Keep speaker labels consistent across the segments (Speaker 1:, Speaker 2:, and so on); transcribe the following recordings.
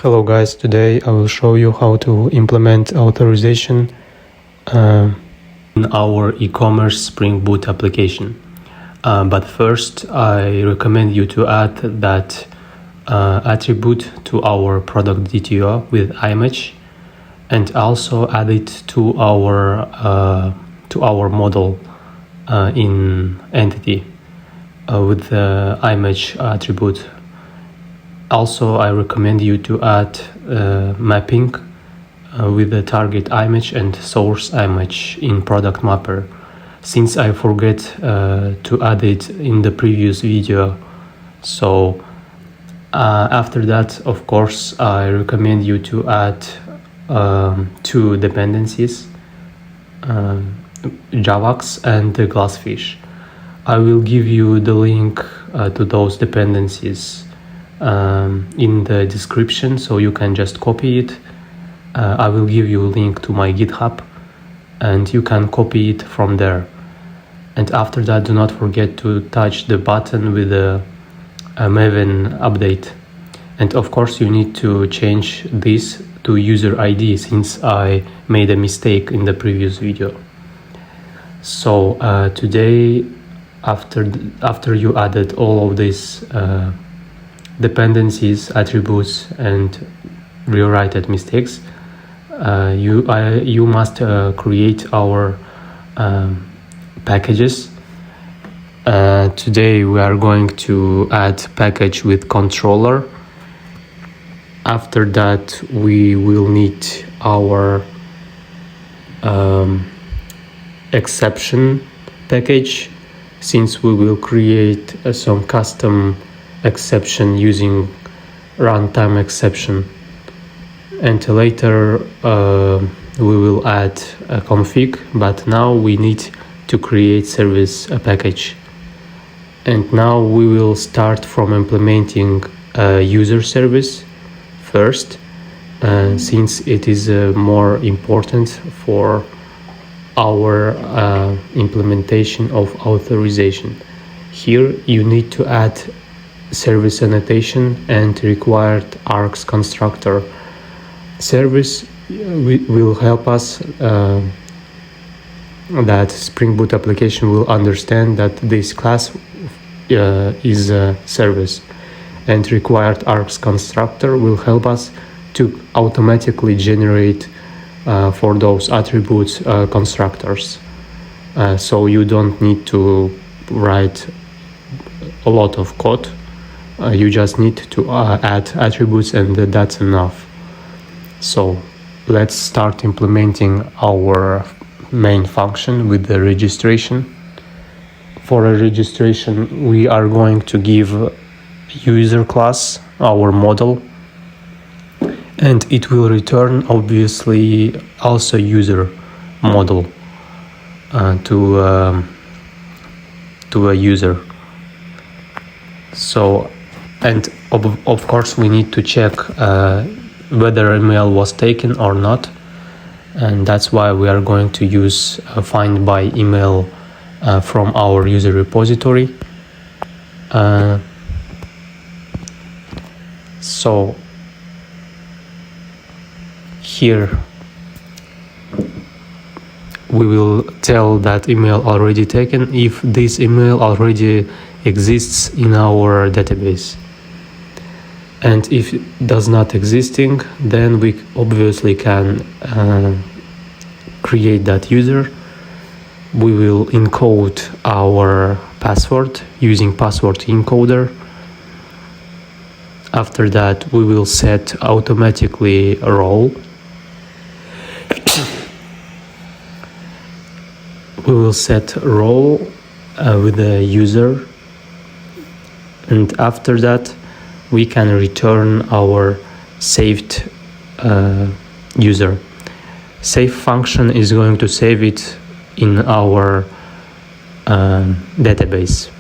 Speaker 1: Hello guys, today I will show you how to implement authorization in our e-commerce Spring Boot application. But first I recommend you to add that attribute to our product DTO with image, and also add it to our model in entity with the image attribute. Also, I recommend you to add mapping with the target image and source image in product mapper, since I forget to add it in the previous video. So after that, of course, I recommend you to add two dependencies, Javax and the Glassfish. I will give you the link to those dependencies in the description, so you can just copy it. I will give you a link to my GitHub and you can copy it from there. And after that, do not forget to touch the button with the Maven update. And of course you need to change this to user ID, since I made a mistake in the previous video. So today, after you added all of these dependencies, attributes, and rewrite mistakes, you must create our packages. Today we are going to add package with controller. After that, we will need our exception package, since we will create some custom exception using runtime exception, and later we will add a config, but now we need to create service package. And now we will start from implementing a user service first, since it is more important for our implementation of authorization. Here you need to add service annotation and required args constructor. Service will help us that Spring Boot application will understand that this class is a service, and required args constructor will help us to automatically generate for those attributes constructors, so you don't need to write a lot of code. You just need to add attributes, and that's enough. So let's start implementing our main function with the registration. For a registration, we are going to give user class our model, and it will return obviously also user model to a user. So, and of course we need to check whether email was taken or not, and that's why we are going to use find by email from our user repository. So here we will tell that email already taken if this email already exists in our database, and if it does not existing, then we obviously can create that user. We will encode our password using password encoder. After that, we will set automatically a role. We will set a role with the user, and after that we can return our saved user. Save function is going to save it in our database.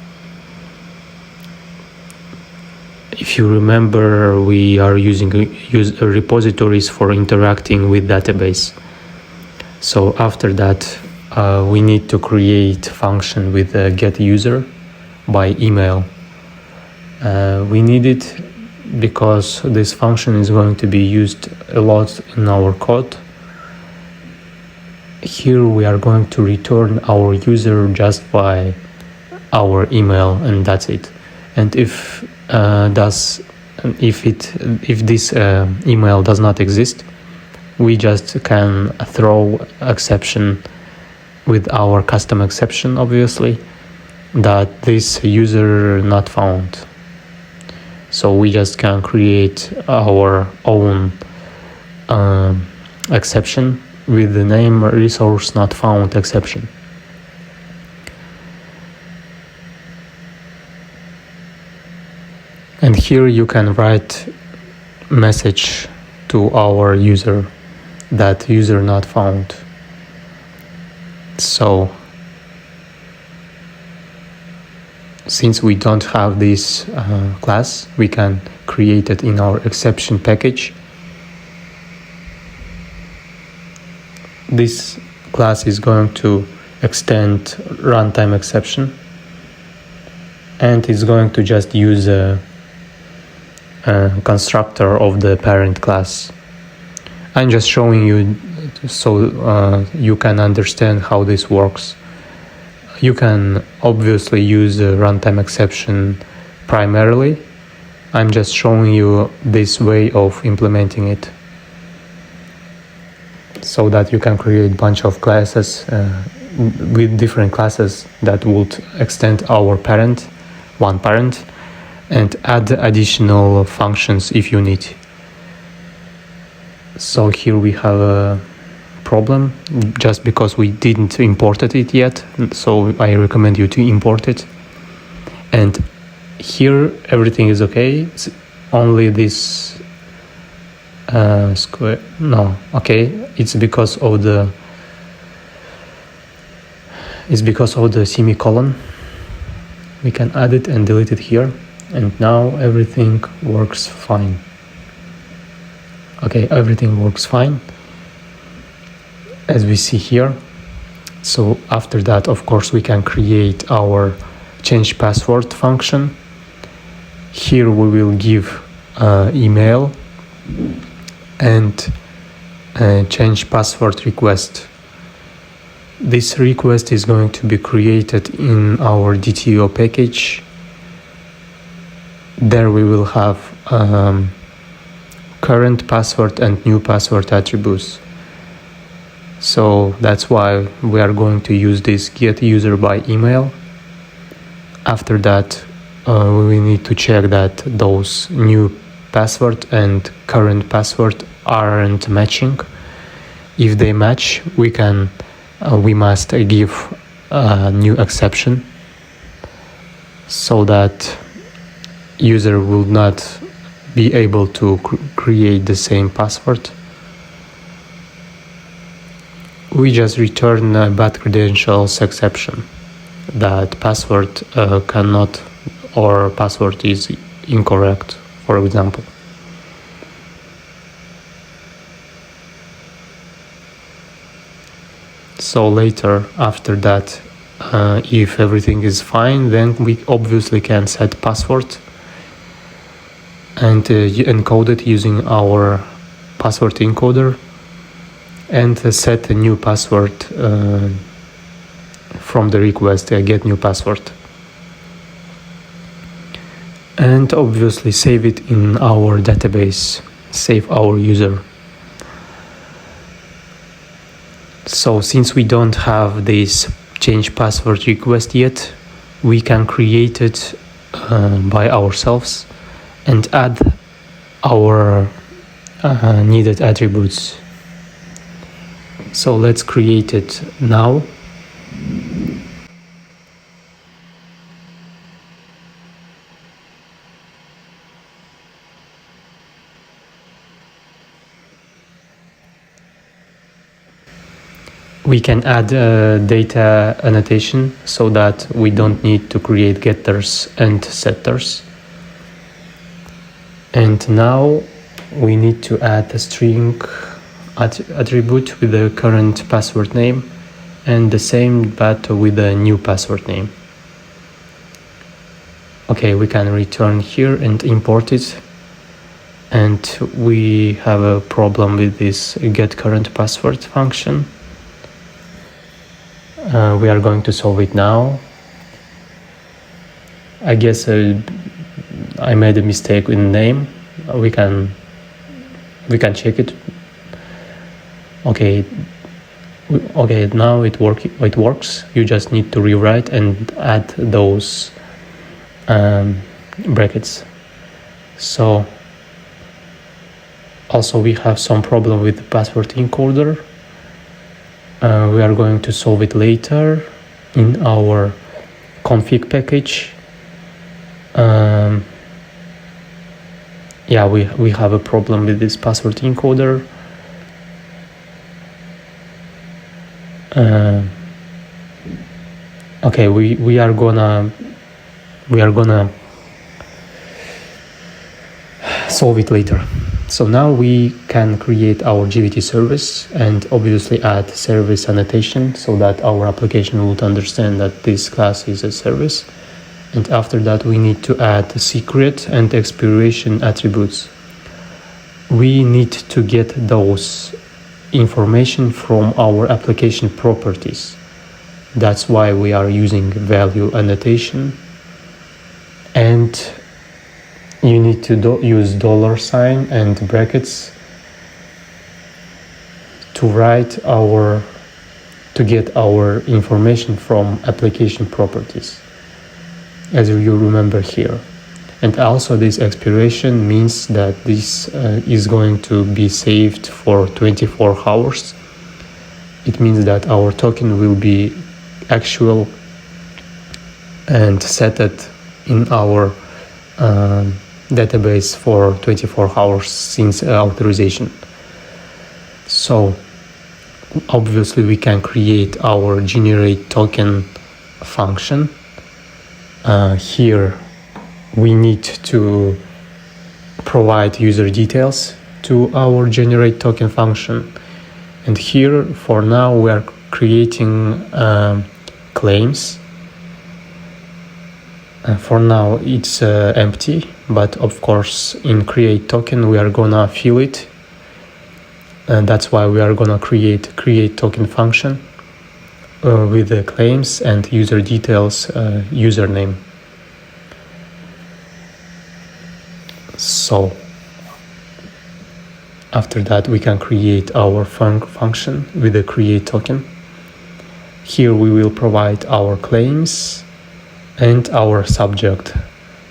Speaker 1: If you remember, we are using repositories for interacting with database. So after that, we need to create function with get user by email. We need it because this function is going to be used a lot in our code. Here we are going to return our user just by our email, and that's it. And if this email does not exist, we just can throw exception with our custom exception, obviously, that this user not found. So we just can create our own exception with the name resource not found exception. And here you can write message to our user that user not found. So since we don't have this class, we can create it in our exception package. This class is going to extend runtime exception, and it's going to just use a constructor of the parent class. I'm just showing you so you can understand how this works. You can obviously use a runtime exception primarily. I'm just showing you this way of implementing it, so that you can create a bunch of classes with different classes that would extend our one parent, and add additional functions if you need. So here we have a problem just because we didn't import it yet, so I recommend you to import it. And here everything is okay, it's only this square, no, okay, it's because of the semicolon. We can add it and delete it here, and now everything works fine. Okay, everything works fine as we see here. So after that, of course, we can create our change password function. Here we will give email and change password request. This request is going to be created in our DTO package. There we will have current password and new password attributes. So that's why we are going to use this get user by email. After that, we need to check that those new password and current password aren't matching. If they match, we must give a new exception so that user will not be able to create the same password. We just return a bad credentials exception that password cannot, or password is incorrect, for example. So later, after that, if everything is fine, then we obviously can set password and encode it using our password encoder, and set a new password from the request, get new password. And obviously save it in our database, save our user. So since we don't have this change password request yet, we can create it by ourselves and add our needed attributes. So let's create it now. We can add data annotation so that we don't need to create getters and setters. And now we need to add a string attribute with the current password name, and the same but with a new password name. Okay, we can return here and import it. and we have a problem with this get current password function. We are going to solve it now. I guess I made a mistake in name. We can check it. Okay, now it works. You just need to rewrite and add those brackets. So also we have some problem with the password encoder. We are going to solve it later in our config package. Yeah, we have a problem with this password encoder. Okay, we are gonna solve it later. So now we can create our GVT service and obviously add service annotation so that our application would understand that this class is a service. And after that, we need to add secret and expiration attributes. We need to get those information from our application properties. That's why we are using value annotation. And you need to use $sign and brackets to get our information from application properties, as you remember here. And also this expiration means that this is going to be saved for 24 hours. It means that our token will be actual and set it in our database for 24 hours since authorization. So obviously we can create our generate token function. Here we need to provide user details to our generate token function. And here for now we are creating claims. For now it's empty, but of course in create token we are gonna fill it, and that's why we are gonna create token function with the claims and user details username. So after that we can create our function with the create token. Here we will provide our claims and our subject.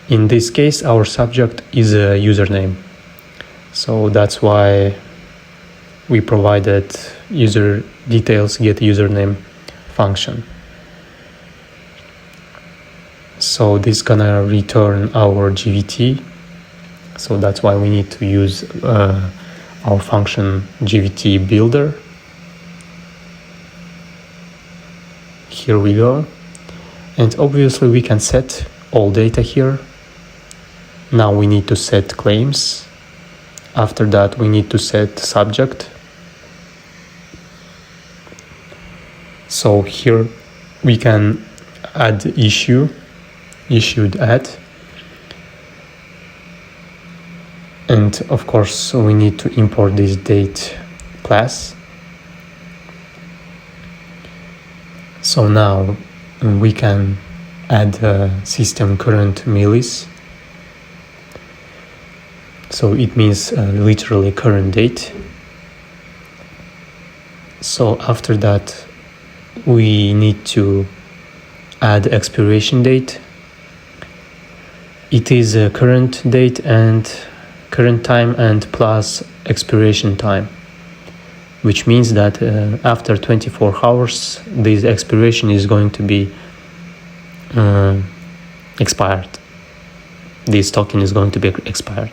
Speaker 1: In this case our subject is a username, so that's why we provided user details get username function. So this gonna return our GVT, so that's why we need to use our function GVT builder. Here we go. And obviously we can set all data here. Now we need to set claims. After that we need to set subject. So here we can add issued add. And of course we need to import this date class. So now we can add system current millis. So it means literally current date. So after that we need to add expiration date. It is a current date and current time and plus expiration time, which means that after 24 hours this expiration is going to be expired. This token is going to be expired.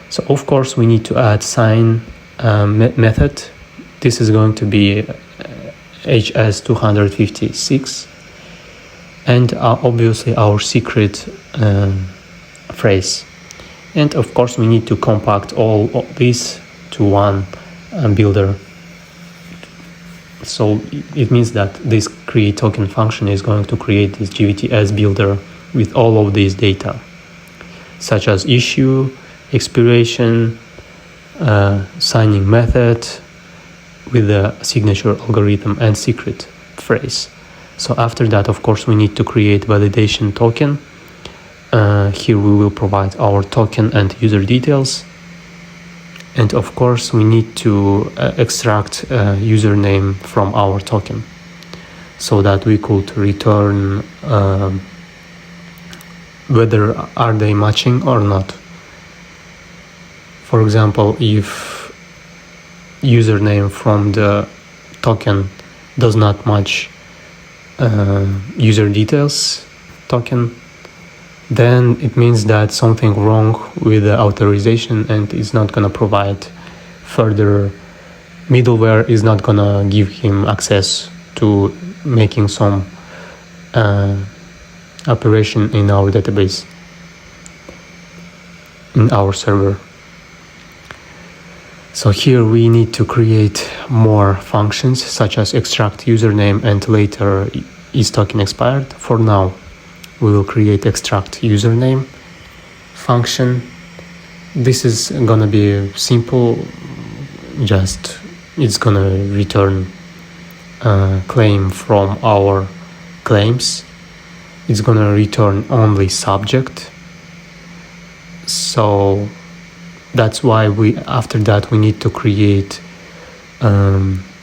Speaker 1: So of course we need to add sign method. This is going to be HS256 and obviously our secret phrase. And of course we need to compact all of this to one builder. So it means that this create token function is going to create this GVT as builder with all of these data, such as issue, expiration, signing method with the signature algorithm and secret phrase. So after that, of course, we need to create validation token. Here we will provide our token and user details. And of course, we need to extract username from our token so that we could return whether are they matching or not. For example, if username from the token does not match user details token, then it means that something wrong with the authorization and is not going to provide further middleware, is not going to give him access to making some operation in our database, in our server. So here we need to create more functions such as extract username and later is token expired. For now, we will create extract username function. This is gonna be simple, just it's gonna return claim from our claims. It's gonna return only subject. So that's why after that we need to create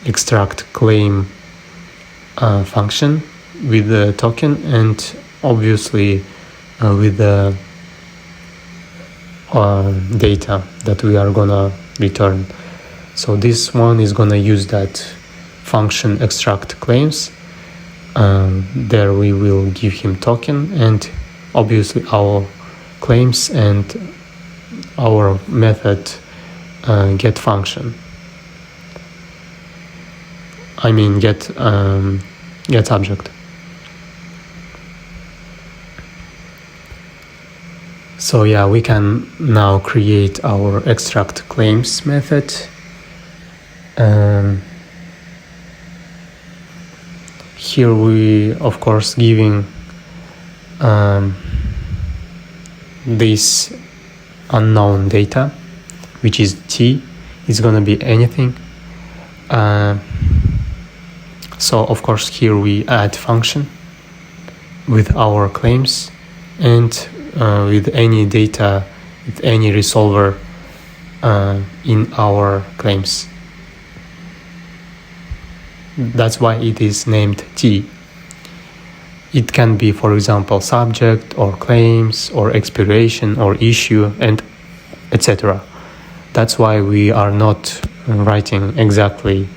Speaker 1: extract claim function with the token and obviously with the data that we are gonna return. So this one is gonna use that function extract claims. There we will give him token and obviously our claims and our method get function. I mean get subject. So yeah, we can now create our extract claims method. Here we of course giving this unknown data, which is t. It's gonna be anything. So of course here we add function with our claims and with any data, with any resolver in our claims. That's why it is named T. It can be, for example, subject or claims or expiration or issue and etc. That's why we are not writing exactly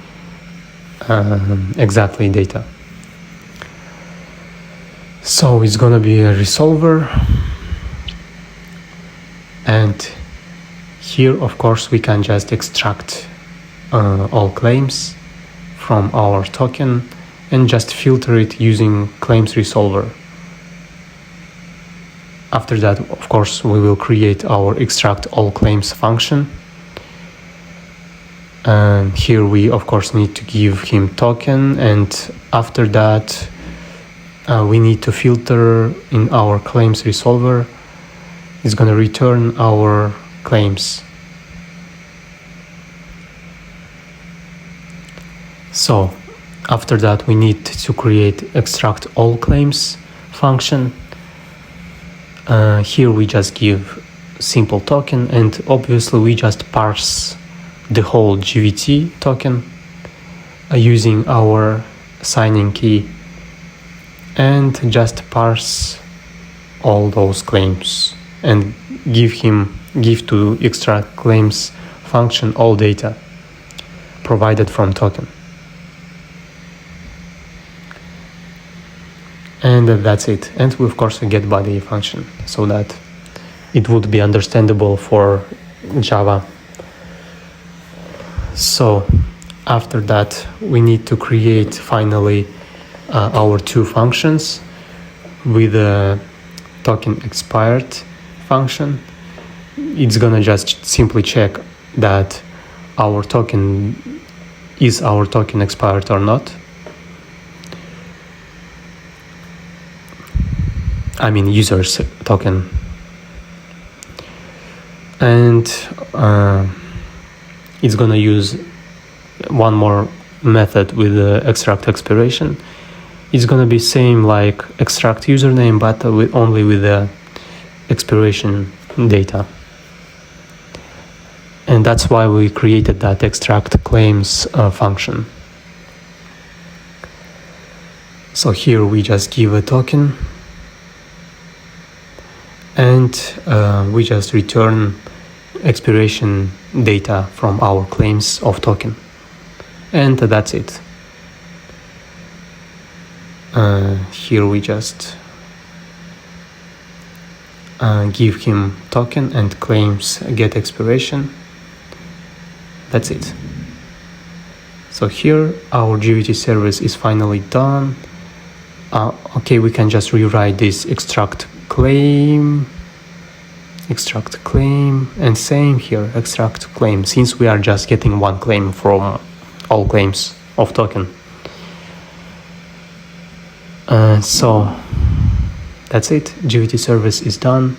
Speaker 1: data. So it's gonna be a resolver, and here of course we can just extract all claims from our token and just filter it using claims resolver. After that, of course, we will create our extract all claims function. And here we of course need to give him token, and after that we need to filter in our claims resolver. It's going to return our claims. So after that we need to create extract all claims function. Here we just give simple token, and obviously we just parse the whole GVT token using our signing key and just parse all those claims and give to extract claims function all data provided from token. And that's it. And we of course get body function so that it would be understandable for Java. So after that we need to create finally our two functions with a token expired function. It's gonna just simply check that our token expired or not. I mean user's token. And it's gonna use one more method with the extract expiration. It's gonna be same like extract username, but only with the expiration data. And that's why we created that extract claims function. So here we just give a token, and we just return expiration data from our claims of token. And that's it. Here we just give him token and claims get expiration. That's it. So here our GVT service is finally done. Okay, we can just rewrite this extract claim, and same here, extract claim, since we are just getting one claim from all claims of token. So that's it, GVT service is done.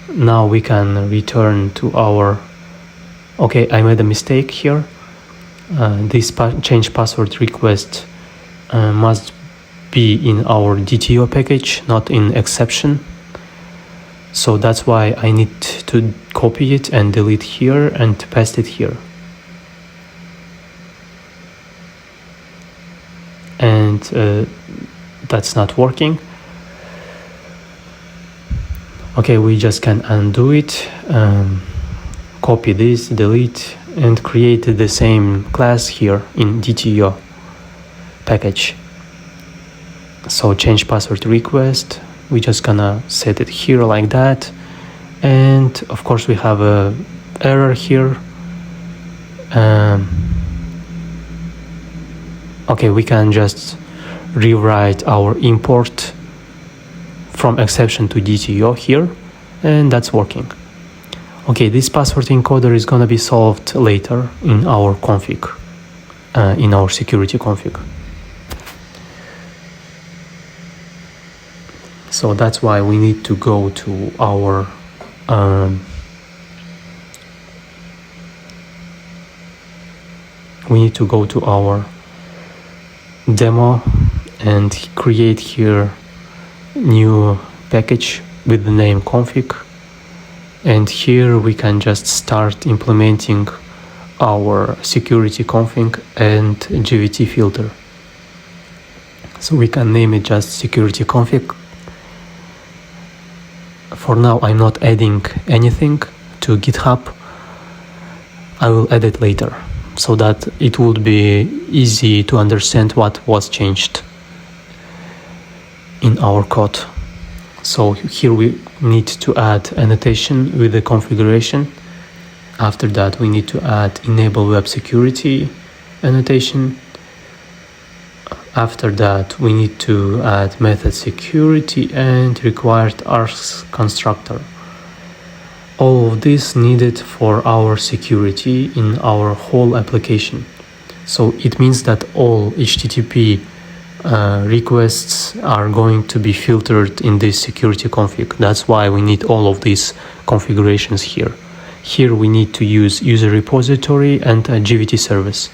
Speaker 1: Now we can return to our, okay, I made a mistake here. This change password request must be in our DTO package, not in exception. So that's why I need to copy it and delete here and paste it here. And that's not working. Okay, we just can undo it, copy this, delete, and create the same class here in DTO package. So change password request, we just gonna set it here like that. And of course we have a error here. Okay, we can just rewrite our import from exception to DTO here, and that's working. Okay, this password encoder is gonna be solved later in our config, in our security config. So that's why we need to go to our demo and create here new package with the name config, and here we can just start implementing our security config and GVT filter. So we can name it just security config. For now I'm not adding anything to GitHub. I will add it later, so that it would be easy to understand what was changed in our code. So here we need to add annotation with the configuration. After that we need to add enable web security annotation. After that we need to add method security and required args constructor. All of this needed for our security in our whole application. So it means that all HTTP requests are going to be filtered in this security config. That's why we need all of these configurations here. Here we need to use user repository and a GVT service.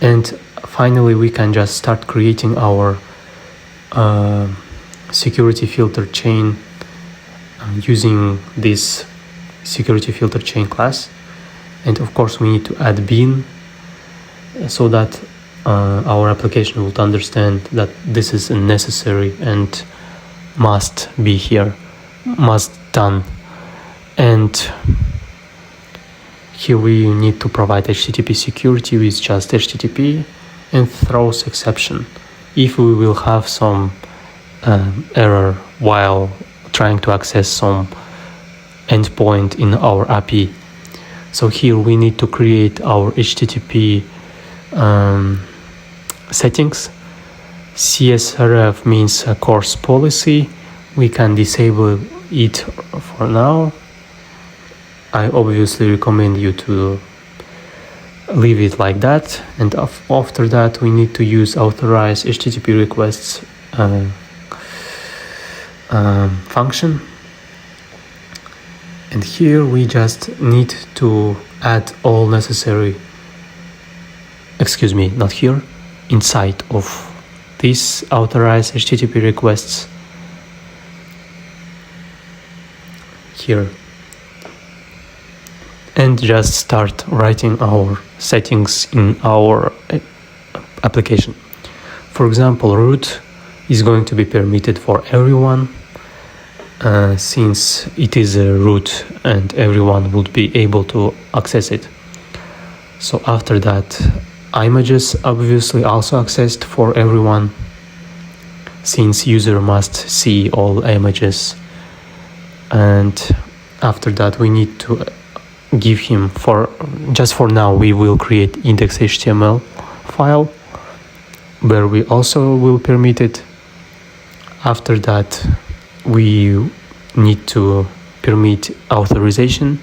Speaker 1: And finally we can just start creating our security filter chain using this security filter chain class. And of course we need to add bin so that our application will understand that this is necessary and must be here, must done. And here we need to provide HTTP security with just HTTP and throws exception if we will have some error while trying to access some endpoint in our API. So here we need to create our HTTP settings. CSRF means a course policy. We can disable it for now. I obviously recommend you to leave it like that, and after that we need to use authorize HTTP requests function, And here we just need to add all necessary, not here, inside of these authorized HTTP requests here, and just start writing our settings in our application. For example, root is going to be permitted for everyone, since it is a root and everyone would be able to access it. So after that, images obviously also accessed for everyone, since user must see all images. And after that, we need to give him, for now, we will create index.html file where we also will permit it. After that, we need to permit authorization,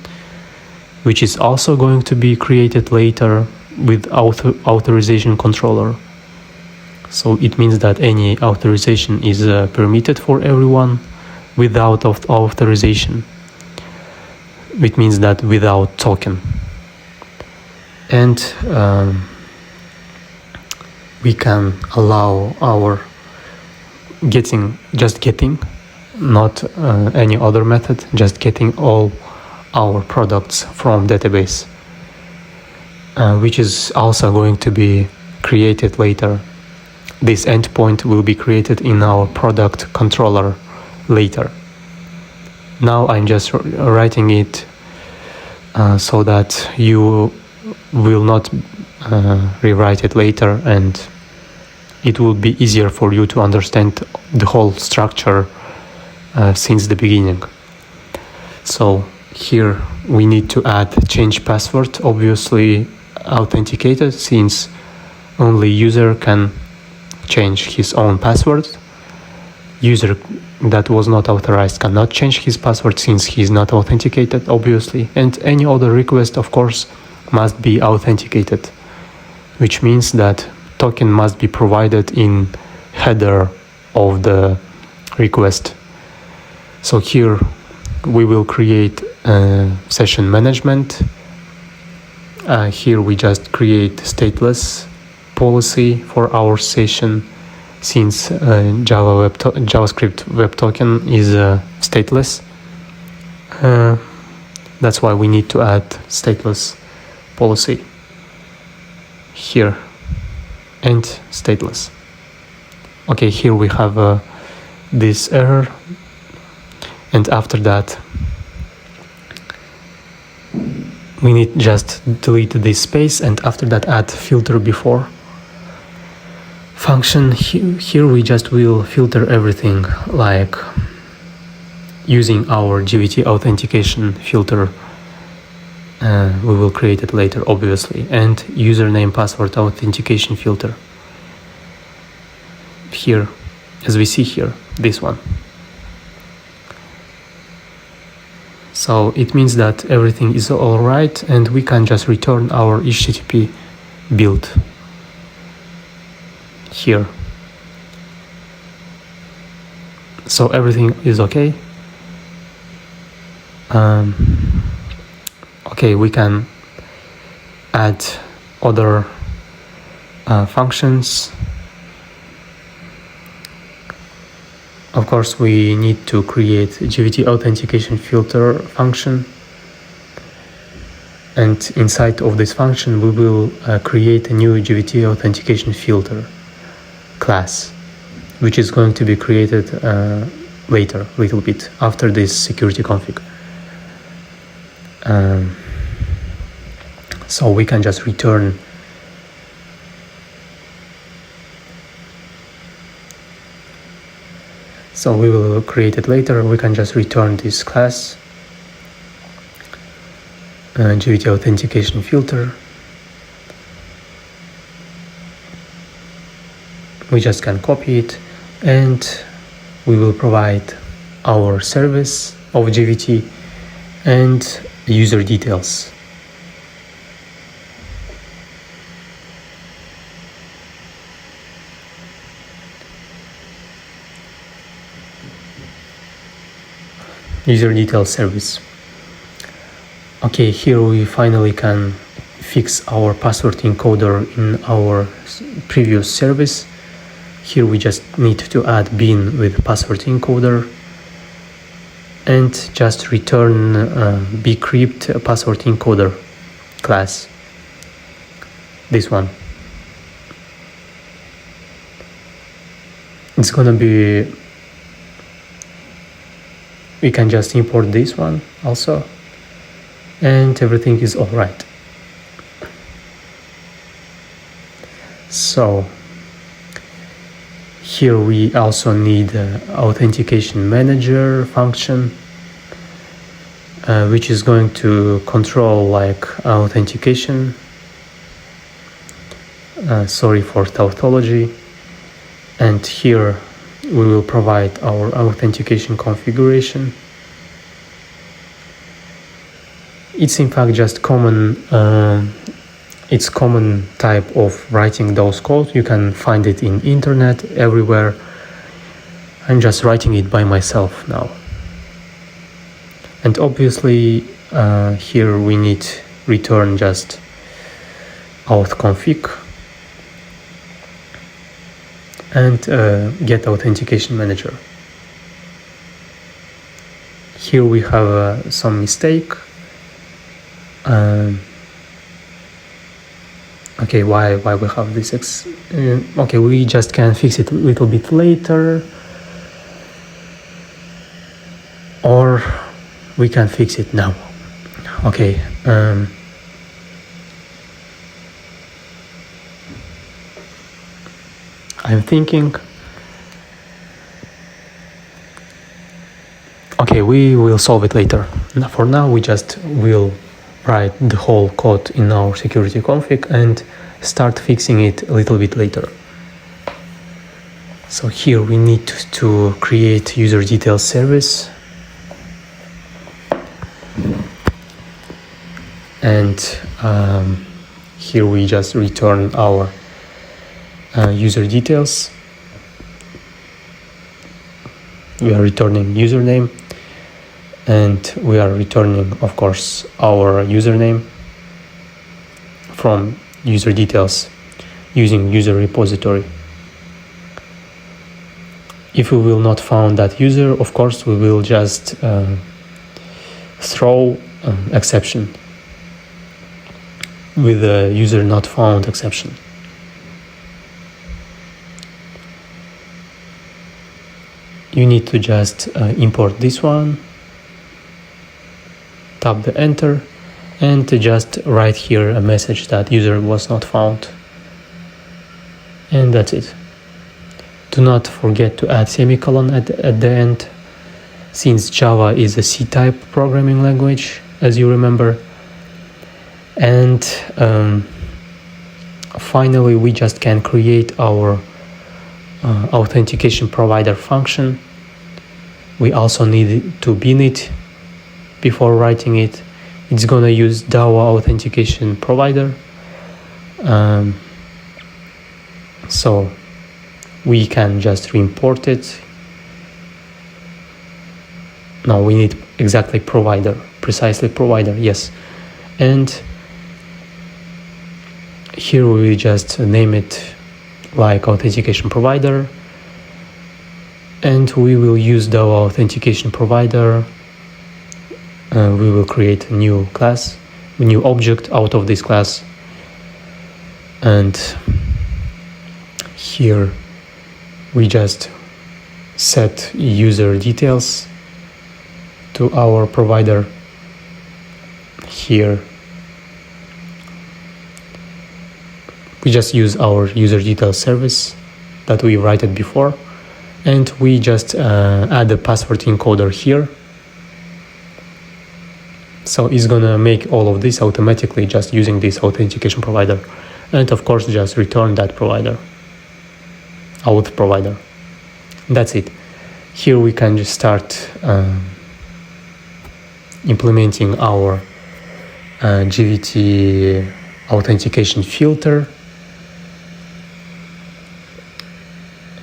Speaker 1: which is also going to be created later with authorization controller. So it means that any authorization is permitted for everyone without authorization. It means that without token. And we can allow our getting, not any other method, just getting all our products from database, which is also going to be created later. This endpoint will be created in our product controller later. Now I'm just writing it so that you will not rewrite it later, and it will be easier for you to understand the whole structure since the beginning. So here we need to add change password, obviously authenticated, since only user can change his own password. User that was not authorized cannot change his password since he is not authenticated, obviously. And any other request, of course, must be authenticated, which means that token must be provided in header of the request. So here we will create session management. Here we just create stateless policy for our session, since JavaScript web token is stateless. That's why we need to add stateless policy here and stateless. Okay, here we have this error, and after that we need just delete this space, and after that add filter before function. Here we just will filter everything, like using our GVT authentication filter. We will create it later, obviously, and username password authentication filter. Here, as we see here, this one. So it means that everything is all right, and we can just return our HTTP build here. So everything is okay. Okay, we can add other functions. Of course, we need to create a GVT authentication filter function, and inside of this function we will create a new GVT authentication filter class, which is going to be created later, a little bit after this security config. So we can just return So we will create it later. We can just return this class, GVT authentication filter. We just can copy it, and we will provide our service of GVT and user details. User details service. Okay, here we finally can fix our password encoder in our previous service. Here we just need to add bin with password encoder and just return bcrypt password encoder class. This one. It's gonna be, we can just import this one also, and everything is all right. So here we also need authentication manager function, which is going to control like authentication. Sorry for tautology. And here we will provide our authentication configuration. It's in fact just common. It's common type of writing those codes. You can find it in internet everywhere. I'm just writing it by myself now. And obviously here we need return just auth config and get authentication manager. Here we have some mistake. Okay, why we have this okay, we just can fix it a little bit later, or we can fix it now. Okay, I'm thinking. Okay, we will solve it later. For now, we just will write the whole code in our security config and start fixing it a little bit later. So here we need to create user details service. And here we just return our user details. We are returning username, and we are returning, of course, our username from user details using user repository. If we will not found that user, of course, we will just throw exception with the user not found exception. You need to just import this one, tap the enter, and just write here a message that user was not found. And that's it. Do not forget to add semicolon at the end, since Java is a C-type programming language, as you remember. And finally, we just can create our authentication provider function. We also need to bin it before writing it. It's gonna use DAO authentication provider. So we can just re-import it. No, we need exactly provider, precisely provider, yes. And here we just name it like authentication provider, and we will use the authentication provider. We will create a new class, a new object out of this class, and here we just set user details to our provider. Here we just use our user details service that we wrote it before, and we just add a password encoder here. So it's gonna make all of this automatically just using this authentication provider, and of course just return that provider, auth provider. That's it. Here we can just start implementing our GVT authentication filter.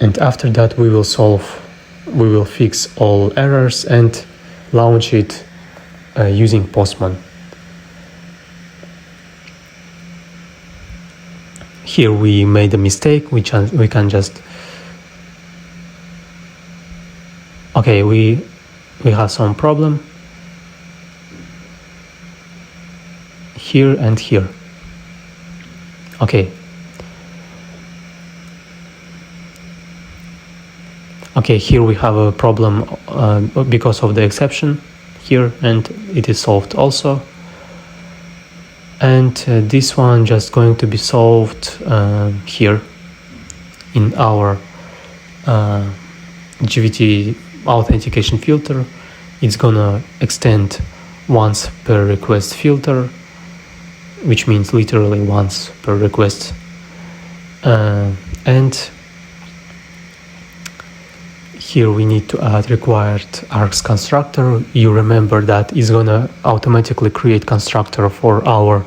Speaker 1: And after that we will fix all errors and launch it using Postman. Here we made a mistake, we can just... Okay, we have some problem here and here. Okay. Okay, here we have a problem because of the exception here, and it is solved also. And this one just going to be solved here in our GVT authentication filter. It's gonna extend once per request filter, which means literally once per request. And here we need to add required args constructor. You remember that is gonna automatically create constructor for our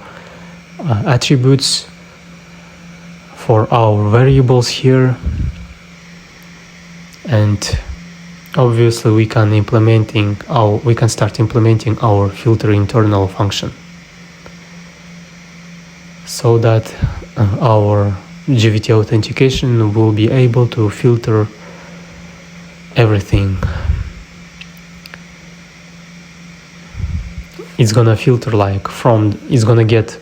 Speaker 1: attributes, for our variables here, and obviously we can start implementing our filter internal function, so that our GVT authentication will be able to filter everything. It's gonna filter it's gonna get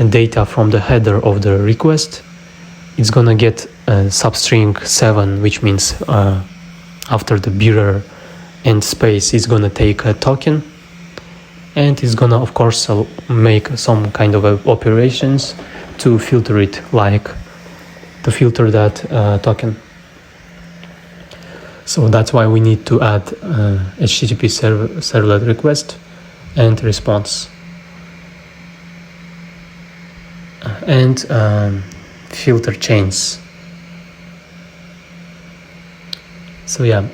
Speaker 1: data from the header of the request. It's gonna get substring 7, which means after the bearer and space is gonna take a token, and it's gonna of course make some kind of operations to filter it, like to filter that token. So that's why we need to add HTTP servlet request and response, and filter chains. So yeah,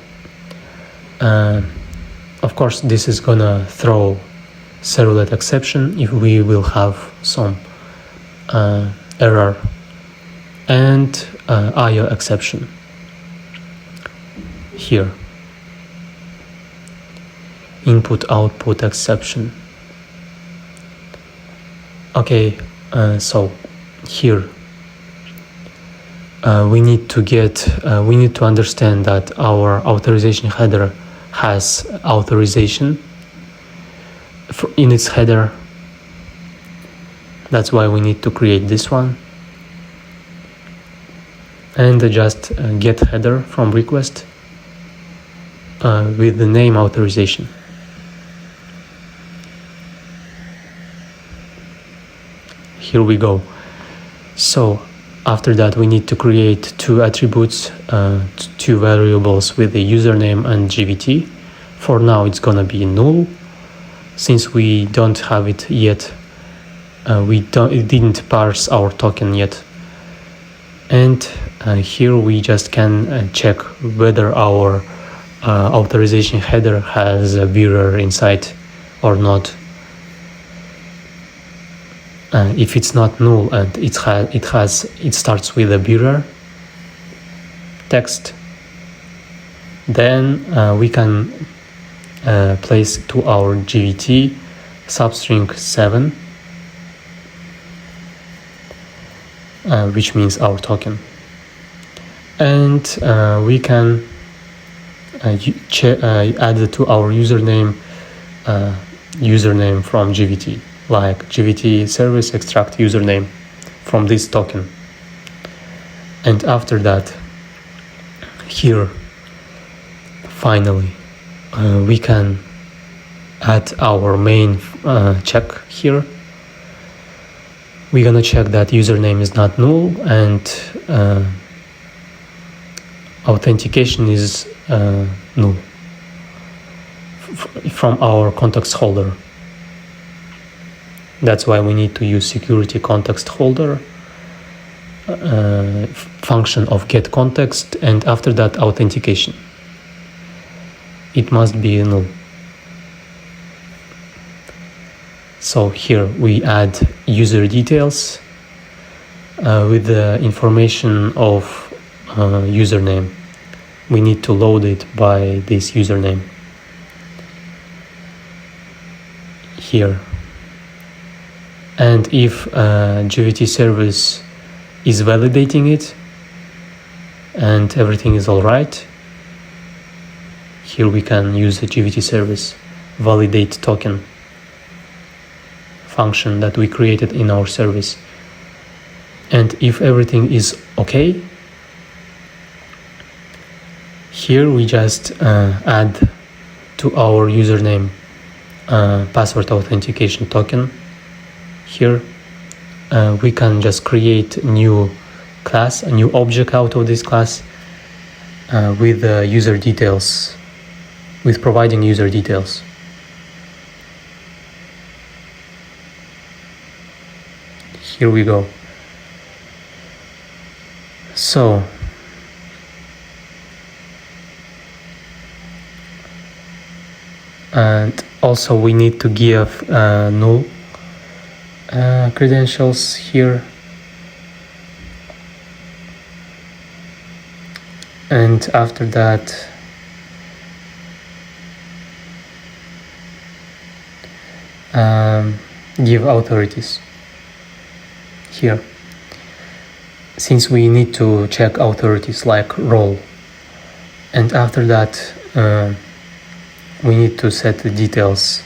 Speaker 1: of course this is gonna throw servlet exception if we will have some error, and IO exception here, input output exception. Okay, so here we need to understand that our authorization header has authorization in its header. That's why we need to create this one, and just get header from request with the name authorization. Here we go. So after that we need to create two attributes, two variables with the username and GVT. For now it's gonna be null, since we don't have it yet. It didn't parse our token yet. And here we just can check whether our authorization header has a bearer inside or not. If it's not null and it starts with a bearer text, then we can place to our GVT substring 7, which means our token, and we can add to our username from GVT, like GVT service extract username from this token. And after that, here finally we can add our main check here. We're gonna check that username is not null, and authentication is null from our context holder. That's why we need to use security context holder function of get context, and after that authentication. It must be null. So here we add user details with the information of username. We need to load it by this username here. And if GVT service is validating it and everything is all right, here we can use the GVT service validate token function that we created in our service. And if everything is okay, here we just add to our username password authentication token. Here we can just create a new class, a new object out of this class with user details, with providing user details. Here we go. So and also we need to give null credentials here, and after that give authorities here, since we need to check authorities like role. And after that we need to set the details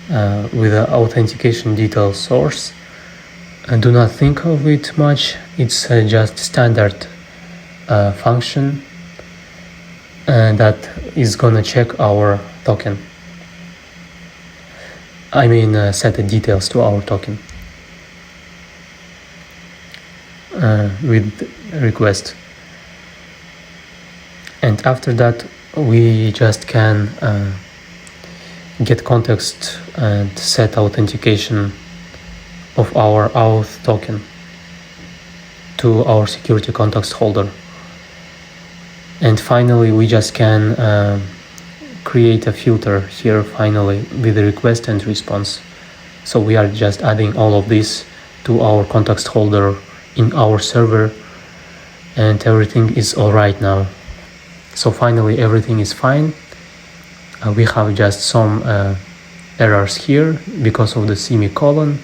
Speaker 1: with the authentication detail source. And do not think of it much, it's just standard function that is gonna check our token. I mean set the details to our token with request. And after that we just can get context and set authentication of our auth token to our security context holder. And finally we just can create a filter here finally with the request and response. So we are just adding all of this to our context holder in our server, and everything is all right now. So finally everything is fine. We have just some errors here because of the semicolon,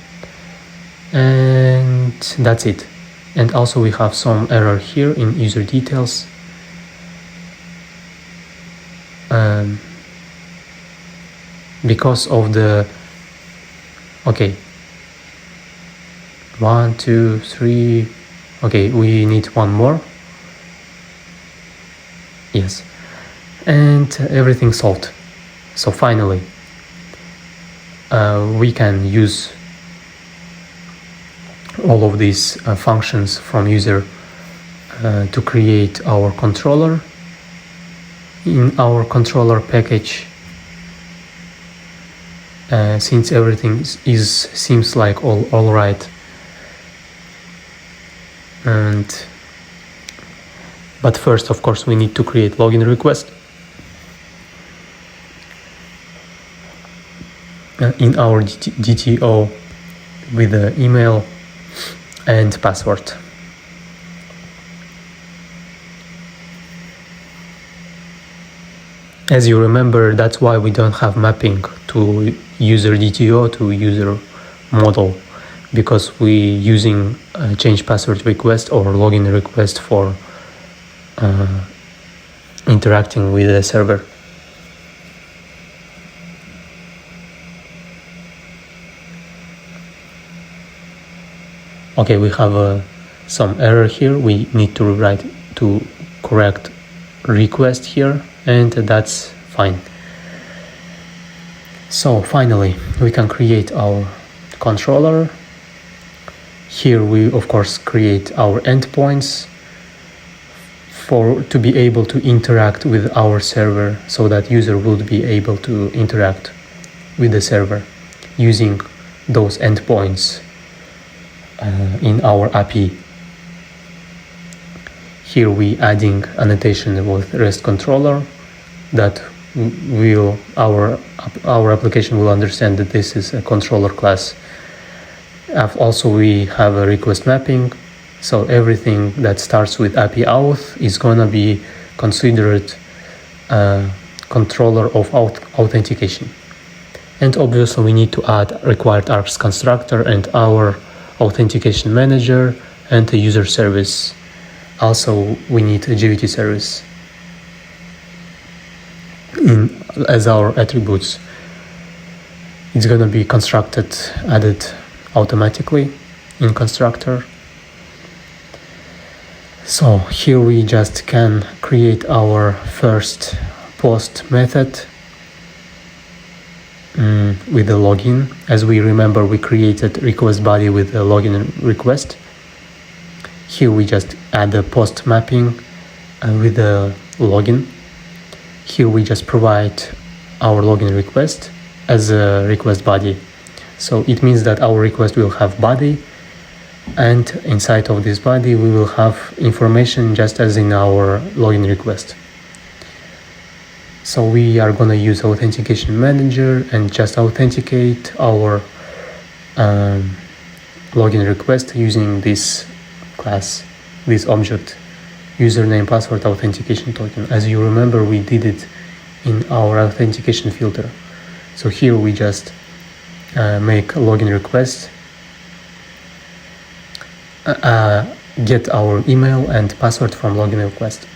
Speaker 1: and that's it. And also we have some error here in user details. Because of the 1, 2, 3, okay, we need one more. Yes, and everything solved. So finally we can use all of these functions from user to create our controller. In our controller package, since everything seems like all right, but first of course we need to create login request in our DTO with the email and password. As you remember, that's why we don't have mapping to user DTO to user model, because we using change password request or login request for interacting with the server. Okay, we have some error here. We need to rewrite to correct request here, and that's fine. So finally we can create our controller. Here we of course create our endpoints to be able to interact with our server, so that user would be able to interact with the server using those endpoints in our API. Here we adding annotation with REST controller that our application will understand that this is a controller class. Also we have a request mapping, so everything that starts with API auth is gonna be considered a controller of authentication. And obviously we need to add required args constructor and our authentication manager and a user service. Also, we need a GVT service as our attributes. It's gonna be constructed, added automatically in constructor. So here we just can create our first post method with the login. As we remember, we created request body with a login request. Here we just add the post mapping with the login. Here we just provide our login request as a request body. So it means that our request will have body, and inside of this body we will have information just as in our login request. So we are gonna use Authentication Manager and just authenticate our login request using this class, this object, username, password, authentication token. As you remember, we did it in our authentication filter. So here we just make a login request, get our email and password from login request.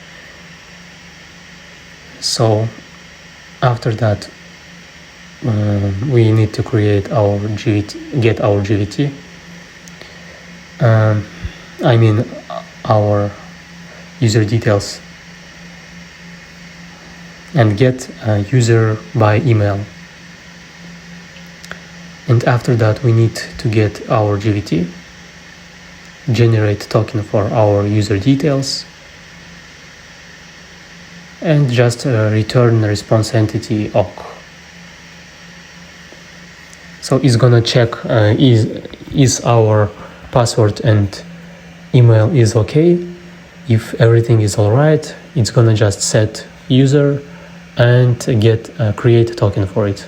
Speaker 1: So after that, we need to create our GVT, get our GVT. I mean our user details, and get a user by email. And after that, we need to get our GVT, generate token for our user details, and just return response entity awk. So it's gonna check is our password and email is okay. If everything is alright, it's gonna just set user and get create a token for it,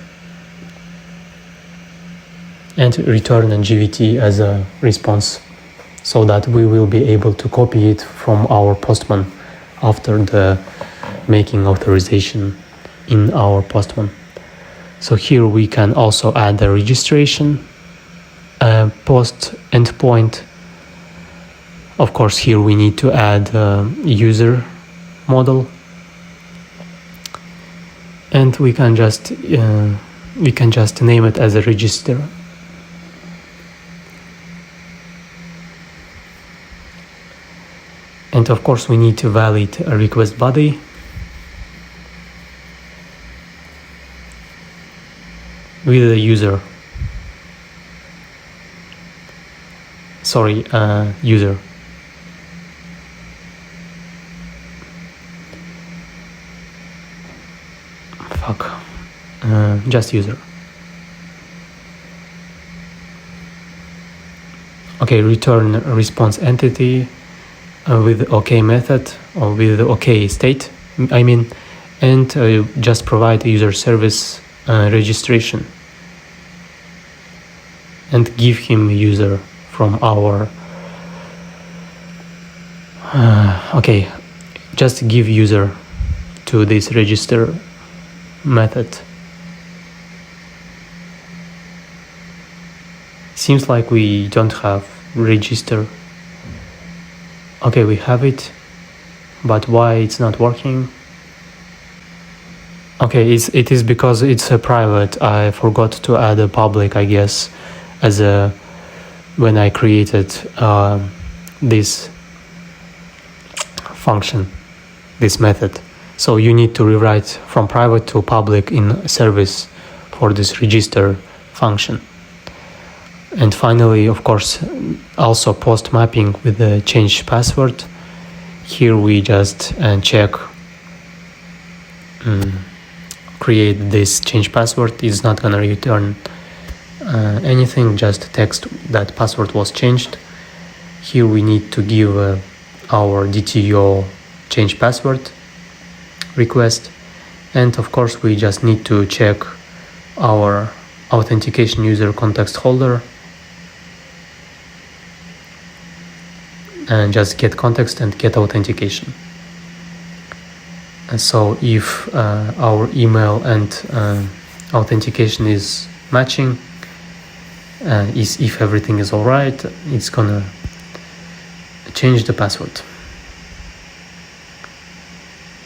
Speaker 1: and return a GVT as a response, so that we will be able to copy it from our Postman after the making authorization in our Postman. So here we can also add a registration, post endpoint. Of course, here we need to add a user model, and we can just name it as a register. And of course, we need to validate a request body. With the user. Sorry, user. Fuck. Just user. Okay, return response entity with OK method, or with OK state, I mean, and just provide a user service registration and give him user from our okay, just give user to this register method. Seems like we don't have register. Okay, we have it, but why it's not working? Okay, it is because it's a private. I forgot to add a public, I guess, as a when I created this function, this method. So you need to rewrite from private to public in service for this register function. And finally, of course, also post mapping with the change password. Here we just check, create this change password. It's not gonna return anything, just text that password was changed. Here we need to give our DTO change password request, and of course we just need to check our authentication user context holder and just get context and get authentication. And so if our email and authentication is matching, if everything is alright, it's gonna change the password.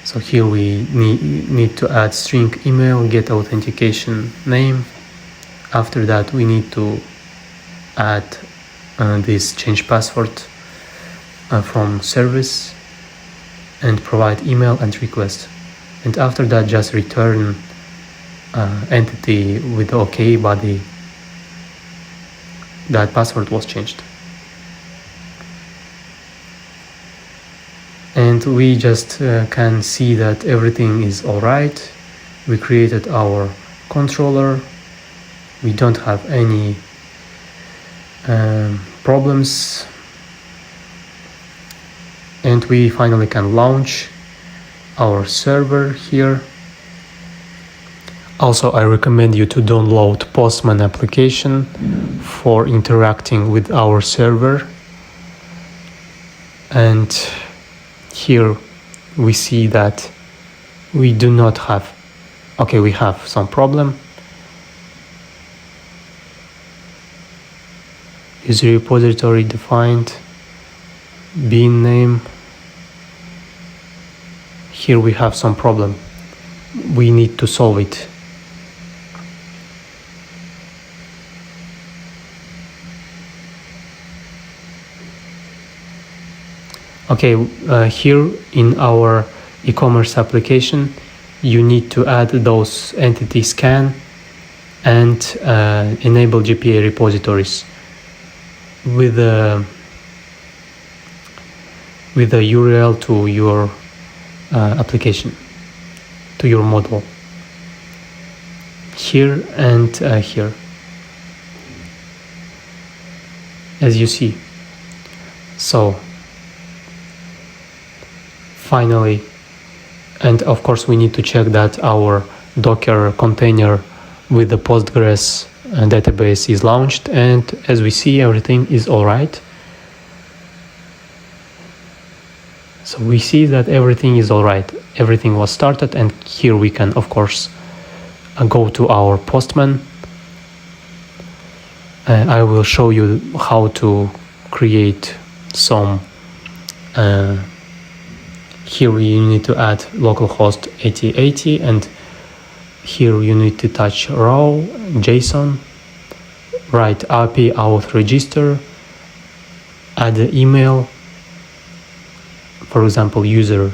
Speaker 1: So here we need to add string email, get authentication name. After that we need to add this change password from service and provide email and request. And after that just return entity with OK body that password was changed. And we just can see that everything is alright. We created our controller. We don't have any problems. And we finally can launch our server here. Also, I recommend you to download Postman application for interacting with our server. And here we see that we do not have, okay, we have some problem. User repository defined, bean name. Here we have some problem. We need to solve it. Okay, here in our eCommerce application, you need to add those entity scan and enable GPA repositories with a URL to your application, to your model. Here and here, as you see. So finally, and of course we need to check that our Docker container with the Postgres database is launched, and as we see, everything is all right. So we see that everything is all right. Everything was started, and here we can of course go to our Postman. I will show you how to create some here you need to add localhost 8080, and here you need to touch raw JSON, write API auth register, add the email, for example user,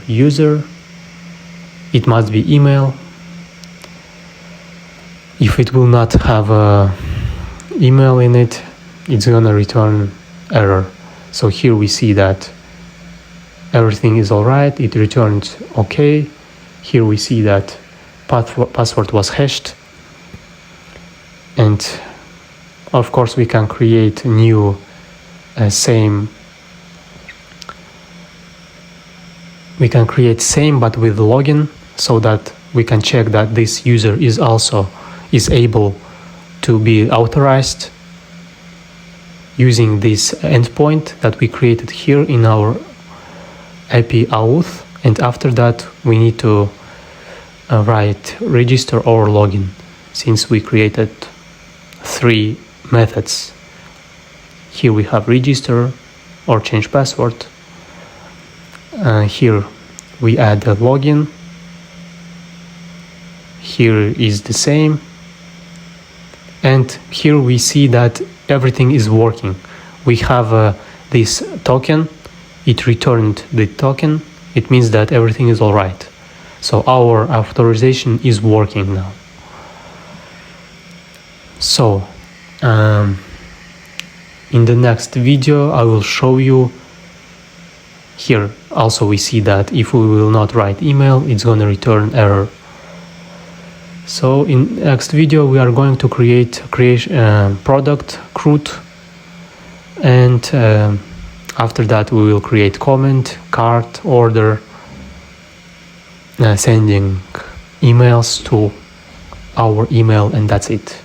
Speaker 1: it must be email. If it will not have a email in it, it's gonna return error. So here we see that everything is all right, it returned okay. Here we see that password was hashed, and of course we can create new same but with login, so that we can check that this user is also able to be authorized using this endpoint that we created here in our API auth. And after that we need to write register or login, since we created 3 methods. Here we have register or change password. Here we add a login. Here is the same, and here we see that everything is working. We have this token. It returned the token. It means that everything is all right. So our authorization is working now. So in the next video I will show you. Here also we see that if we will not write email, it's going to return error. So in next video we are going to create product root, and after that we will create comment, cart, order, sending emails to our email, and that's it.